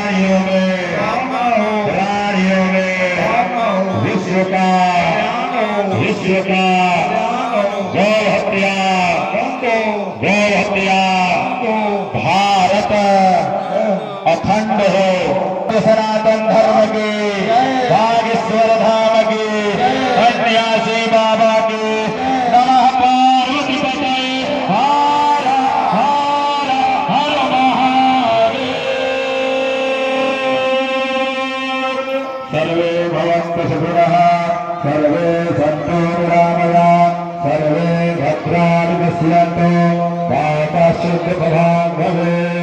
प्राणियों में विश्व का गौ हत्या भारत अखंड हो। सनातन धर्म की बागेश्वर धाम की सन्यासी बाबा की नमः पार्वती पतये हर हर हर महादेव। सर्वे भवन्तु सुखिनः सर्वे सन्तु निरामयाः सर्वे भद्राणि पश्यन्तु मा कश्चित् भवेत्।